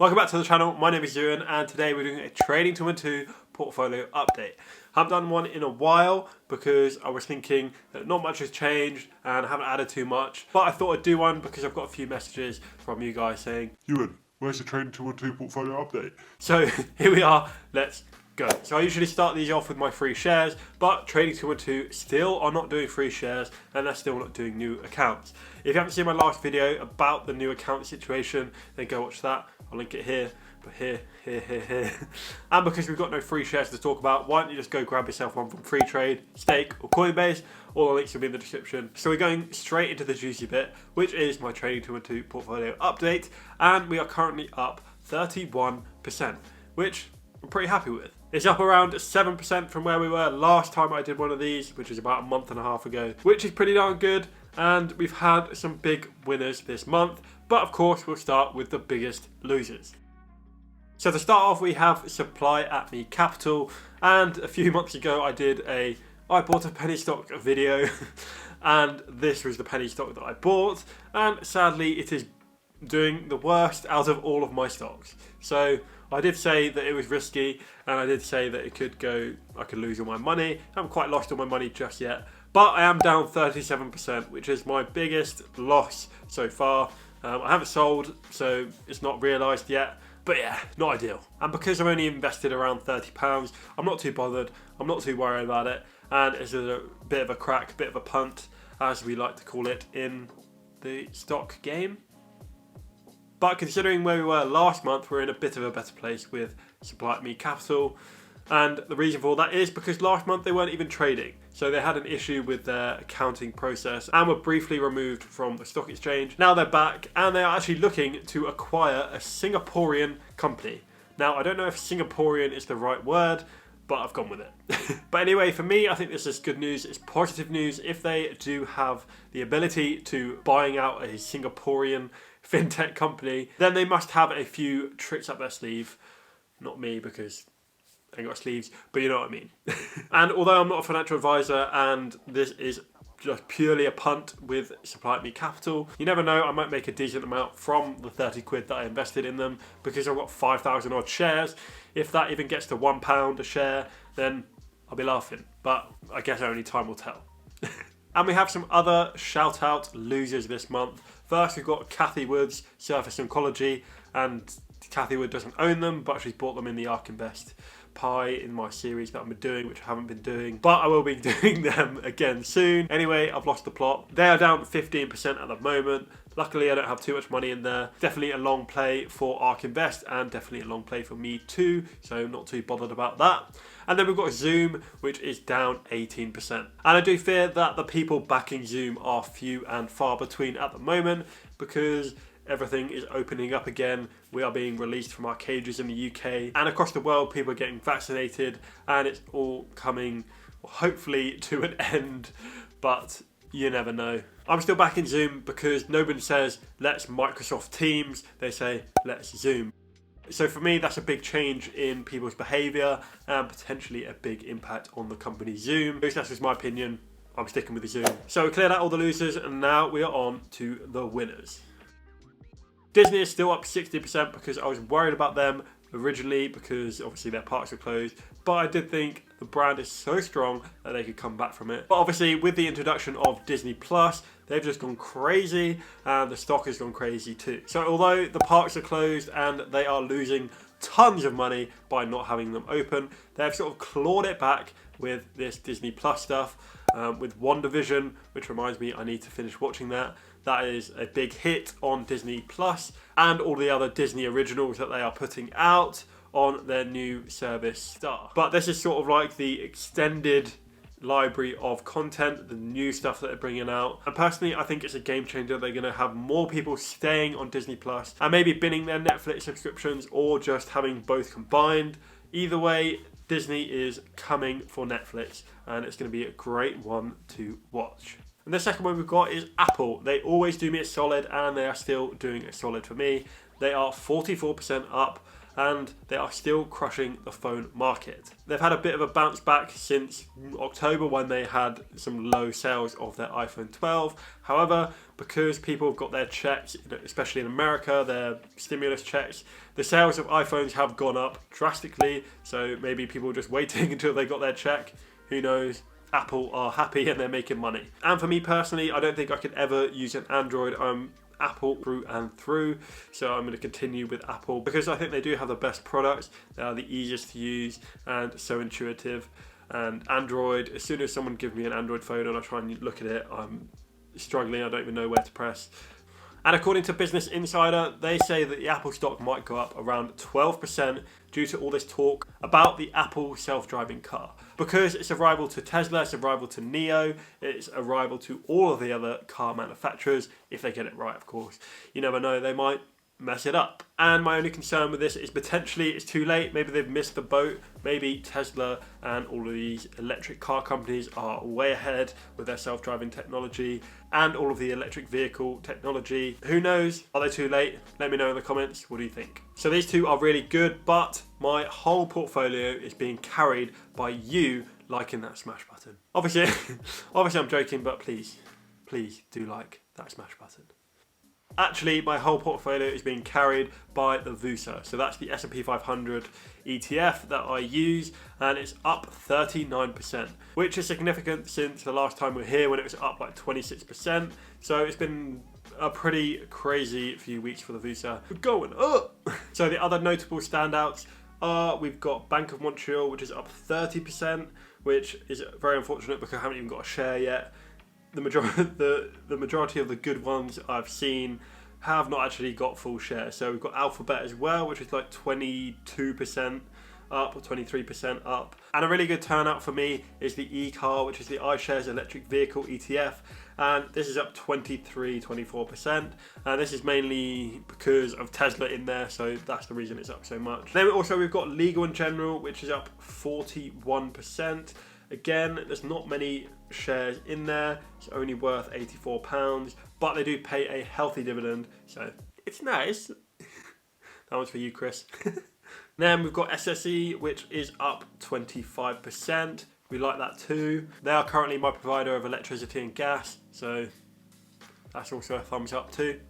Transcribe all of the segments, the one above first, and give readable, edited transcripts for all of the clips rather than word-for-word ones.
Welcome back to the channel. My name is Euan and today we're doing a Trading212 portfolio update. I haven't done one in a while because I was thinking that not much has changed and I haven't added too much. But I thought I'd do one because I've got a few messages from you guys saying, Euan, where's the Trading212 portfolio update? So here we are, let's go. So I usually start these off with my free shares, but Trading212 still are not doing free shares and they're still not doing new accounts. If you haven't seen my last video about the new account situation, then go watch that. I'll link it here, but here. And because we've got no free shares to talk about, why don't you just go grab yourself one from Free Trade, Stake or CoinBase. All the links will be in the description. So we're going straight into the juicy bit, which is my Trading212 portfolio update. And we are currently up 31%, which I'm pretty happy with. It's up around 7% from where we were last time I did one of these, which is about a month and a half ago, which is pretty darn good. And we've had some big winners this month, but of course we'll start with the biggest losers. So to start off, we have Supply at Me Capital, and a few months ago I bought a penny stock video and this was the penny stock that I bought, and sadly it is doing the worst out of all of my stocks. So I did say that it was risky and I did say that I could lose all my money. I haven't quite lost all my money just yet, but I am down 37%, which is my biggest loss so far. I haven't sold, so it's not realised yet, but yeah, not ideal. And because I've only invested around £30, I'm not too bothered, I'm not too worried about it, and it's a bit of a crack, bit of a punt, as we like to call it in the stock game. But considering where we were last month, we're in a bit of a better place with Supply at Me Capital. And the reason for that is because last month they weren't even trading. So they had an issue with their accounting process and were briefly removed from the stock exchange. Now they're back and they are actually looking to acquire a Singaporean company. Now I don't know if Singaporean is the right word, but I've gone with it. But anyway, for me, I think this is good news. It's positive news. If they do have the ability to buying out a Singaporean fintech company, then they must have a few tricks up their sleeve. Not me, because I ain't got sleeves, but you know what I mean. And although I'm not a financial advisor and this is just purely a punt with Supply at Me Capital, you never know, I might make a decent amount from the 30 quid that I invested in them because I've got 5,000 odd shares. If that even gets to £1 a share, then I'll be laughing, but I guess only time will tell. And we have some other shout out losers this month. First, we've got Cathy Wood's Surface Oncology, and Cathy Wood doesn't own them, but she's bought them in the ARK Invest pie in my series that I've been doing, which I haven't been doing, but I will be doing them again soon. Anyway, I've lost the plot. They are down 15% at the moment. Luckily, I don't have too much money in there. Definitely a long play for ARK Invest and definitely a long play for me too, so not too bothered about that. And then we've got Zoom, which is down 18%. And I do fear that the people backing Zoom are few and far between at the moment because everything is opening up again. We are being released from our cages in the UK and across the world. People are getting vaccinated and it's all coming hopefully to an end, but you never know. I'm still back in Zoom because no one says let's Microsoft Teams, they say let's Zoom. So for me, that's a big change in people's behaviour and potentially a big impact on the company Zoom. At least that's just my opinion. I'm sticking with the Zoom. So we cleared out all the losers and now we are on to the winners. Disney is still up 60% because I was worried about them originally because obviously their parks are closed, but I did think the brand is so strong that they could come back from it. But obviously with the introduction of Disney Plus, they've just gone crazy and the stock has gone crazy too. So although the parks are closed and they are losing tons of money by not having them open, they've sort of clawed it back with this Disney Plus stuff, with WandaVision, which reminds me I need to finish watching that. That is a big hit on Disney Plus and all the other Disney originals that they are putting out on their new service Star. But this is sort of like the extended library of content, the new stuff that they're bringing out. And personally, I think it's a game changer. They're going to have more people staying on Disney Plus and maybe binning their Netflix subscriptions or just having both combined. Either way, Disney is coming for Netflix and it's going to be a great one to watch. And the second one we've got is Apple. They always do me a solid and they are still doing a solid for me. They are 44% up and they are still crushing the phone market. They've had a bit of a bounce back since October when they had some low sales of their iPhone 12. However, because people have got their checks, especially in America, their stimulus checks, the sales of iPhones have gone up drastically. So maybe people are just waiting until they got their check. Who knows? Apple are happy and they're making money. And for me personally, I don't think I could ever use an Android. I'm Apple through and through, so I'm going to continue with Apple because I think they do have the best products. They are the easiest to use and so intuitive. And Android, as soon as someone gives me an Android phone and I try and look at it, I'm struggling. I don't even know where to press. And according to Business Insider, they say that the Apple stock might go up around 12% due to all this talk about the Apple self-driving car. Because it's a rival to Tesla, it's a rival to NIO, it's a rival to all of the other car manufacturers, if they get it right, of course. You never know, they might mess it up. And my only concern with this is potentially it's too late. Maybe they've missed the boat. Maybe Tesla and all of these electric car companies are way ahead with their self-driving technology and all of the electric vehicle technology. Who knows? Are they too late? Let me know in the comments. What do you think? So these two are really good, but my whole portfolio is being carried by you liking that smash button. Obviously I'm joking, but please do like that smash button. Actually, my whole portfolio is being carried by the VUSA. So that's the S&P 500 ETF that I use, and it's up 39%, which is significant since the last time we were here when it was up like 26%. So it's been a pretty crazy few weeks for the VUSA. We're going up! So the other notable standouts are we've got Bank of Montreal, which is up 30%, which is very unfortunate because I haven't even got a share yet. The majority of the good ones I've seen have not actually got full share. So we've got Alphabet as well, which is like 22% up or 23% up. And a really good turnout for me is the eCar, which is the iShares electric vehicle ETF. And this is up 24%. And this is mainly because of Tesla in there. So that's the reason it's up so much. Then also we've got Legal & General, which is up 41%. Again, there's not many shares in there. It's only worth £84, but they do pay a healthy dividend, so it's nice. That one's for you, Chris. Then we've got SSE, which is up 25%. We like that too. They are currently my provider of electricity and gas, so that's also a thumbs up too.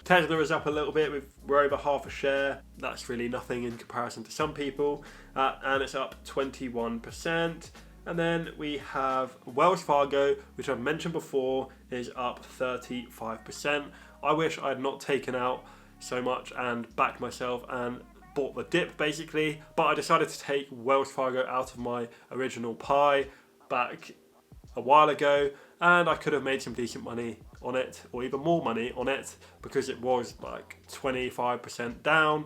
Tesla is up a little bit, we're over half a share. That's really nothing in comparison to some people. And it's up 21%. And then we have Wells Fargo, which I've mentioned before, is up 35%. I wish I had not taken out so much and backed myself and bought the dip basically, but I decided to take Wells Fargo out of my original pie back a while ago, and I could have made some decent money on it, or even more money on it, because it was like 25% down.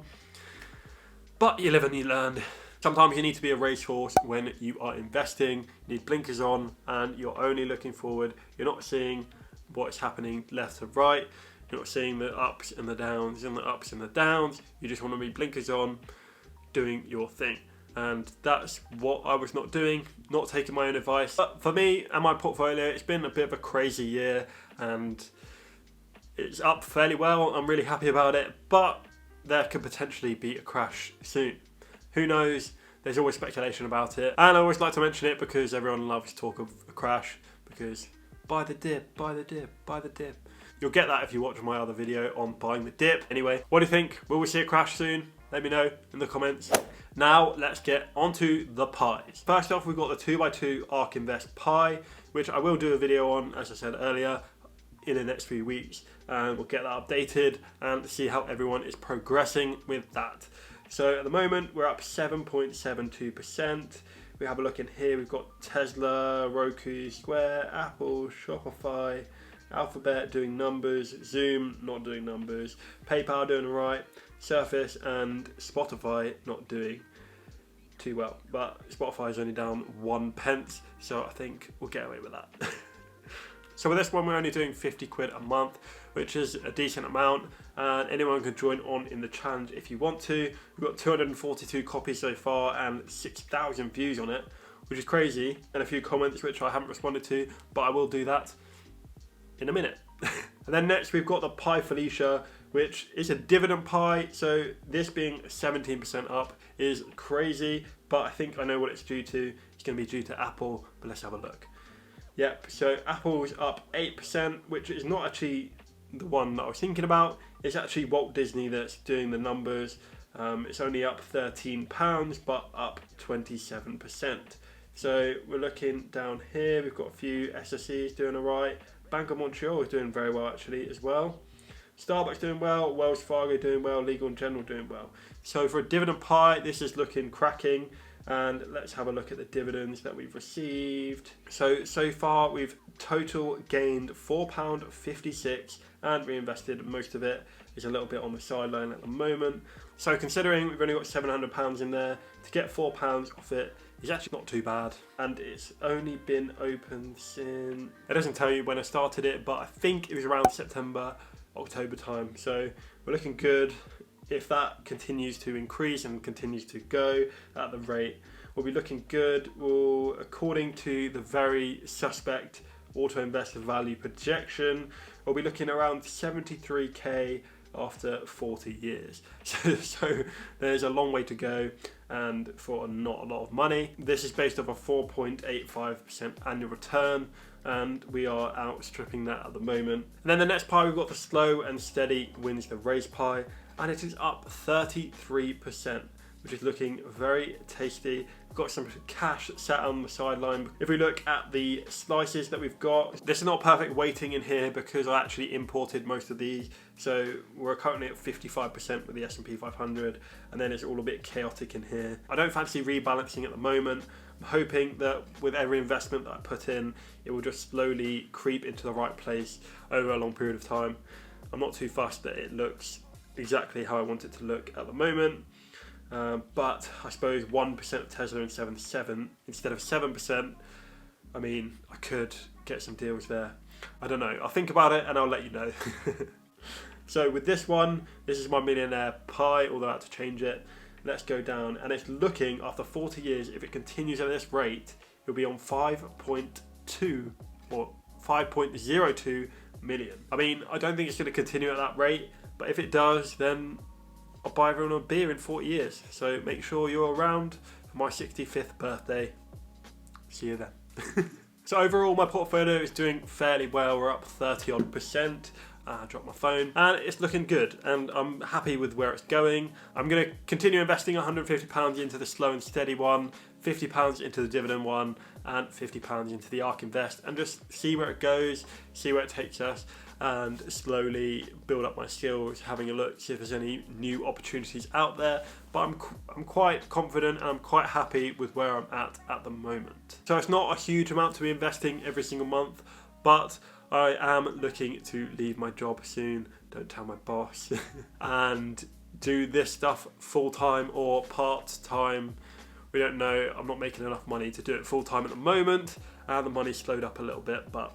But you live and you learn. Sometimes you need to be a racehorse when you are investing. You need blinkers on and you're only looking forward. You're not seeing what's happening left to right. You're not seeing the ups and the downs and the ups and the downs. You just want to be blinkers on, doing your thing. And that's what I was not doing, not taking my own advice. But for me and my portfolio, it's been a bit of a crazy year and it's up fairly well. I'm really happy about it, but there could potentially be a crash soon. Who knows? There's always speculation about it. And I always like to mention it because everyone loves talk of a crash, because buy the dip, buy the dip, buy the dip. You'll get that if you watch my other video on buying the dip. Anyway, what do you think? Will we see a crash soon? Let me know in the comments. Now let's get onto the pies. First off, we've got the 2x2 ARK Invest pie, which I will do a video on, as I said earlier, in the next few weeks. And we'll get that updated and see how everyone is progressing with that. So at the moment, we're up 7.72%. We have a look in here, we've got Tesla, Roku, Square, Apple, Shopify, Alphabet doing numbers, Zoom not doing numbers, PayPal doing alright, Surface and Spotify not doing too well. But Spotify is only down 1 pence, so I think we'll get away with that. So with this one, we're only doing 50 quid a month, which is a decent amount, and anyone can join on in the challenge if you want to. We've got 242 copies so far and 6,000 views on it, which is crazy, and a few comments which I haven't responded to, but I will do that in a minute. And then next we've got the Pi Felicia, which is a dividend pie. So this being 17% up is crazy, but I think I know what it's due to. It's going to be due to Apple, but let's have a look. Yep, so Apple's up 8%, which is not actually the one that I was thinking about. It's actually Walt Disney that's doing the numbers. It's only up £13, but up 27%. So we're looking down here. We've got a few SSEs doing alright. Bank of Montreal is doing very well actually as well. Starbucks doing well. Wells Fargo doing well. Legal & General doing well. So for a dividend pie, this is looking cracking. And let's have a look at the dividends that we've received. So far we've total gained £4.56 and reinvested most of it. Is a little bit on the sideline at the moment. So considering we've only got £700 in there, to get £4 off it is actually not too bad. And it's only been open since, it doesn't tell you when I started it, but I think it was around September, October time. So we're looking good. If that continues to increase and continues to go at the rate, we'll be looking good. Well, according to the very suspect auto investor value projection, we'll be looking around 73k after 40 years. So there's a long way to go and for not a lot of money. This is based off a 4.85% annual return, and we are outstripping that at the moment. And then the next pie, we've got the slow and steady wins the race pie, and it is up 33%, which is looking very tasty. We've got some cash sat on the sideline. If we look at the slices that we've got, this is not perfect weighting in here because I actually imported most of these. So we're currently at 55% with the S&P 500, and then it's all a bit chaotic in here. I don't fancy rebalancing at the moment. I'm hoping that with every investment that I put in, it will just slowly creep into the right place over a long period of time. I'm not too fussed that it looks exactly how I want it to look at the moment. But I suppose 1% of Tesla in 7.7 instead of 7%, I mean, I could get some deals there. I don't know. I'll think about it and I'll let you know. So with this one, this is my millionaire pie, although I had to change it. Let's go down, and it's looking, after 40 years, if it continues at this rate, it'll be on 5.2 or 5.02 million. I mean, I don't think it's going to continue at that rate, but if it does, then I'll buy everyone a beer in 40 years. So make sure you're around for my 65th birthday. See you then. So overall, my portfolio is doing fairly well. We're up 30 odd %. I dropped my phone and it's looking good, and I'm happy with where it's going. I'm going to continue investing £150 into the slow and steady one, £50 into the dividend one, and £50 into the ARK Invest, and just see where it goes, see where it takes us, and slowly build up my skills, having a look, see if there's any new opportunities out there. But I'm quite confident and I'm quite happy with where I'm at the moment. So it's not a huge amount to be investing every single month, but I am looking to leave my job soon, don't tell my boss, and do this stuff full-time or part-time. We don't know. I'm not making enough money to do it full-time at the moment, and the money's slowed up a little bit, but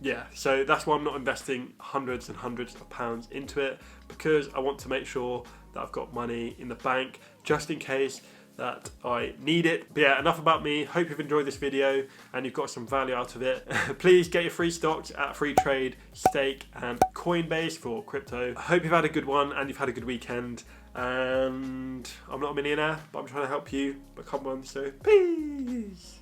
yeah, so that's why I'm not investing hundreds and hundreds of pounds into it, because I want to make sure that I've got money in the bank just in case that I need it. But yeah, enough about me. Hope you've enjoyed this video and you've got some value out of it. Please get your free stocks at Free Trade, Stake and CoinBase for crypto. I hope you've had a good one and you've had a good weekend. And I'm not a millionaire, but I'm trying to help you become one, so peace.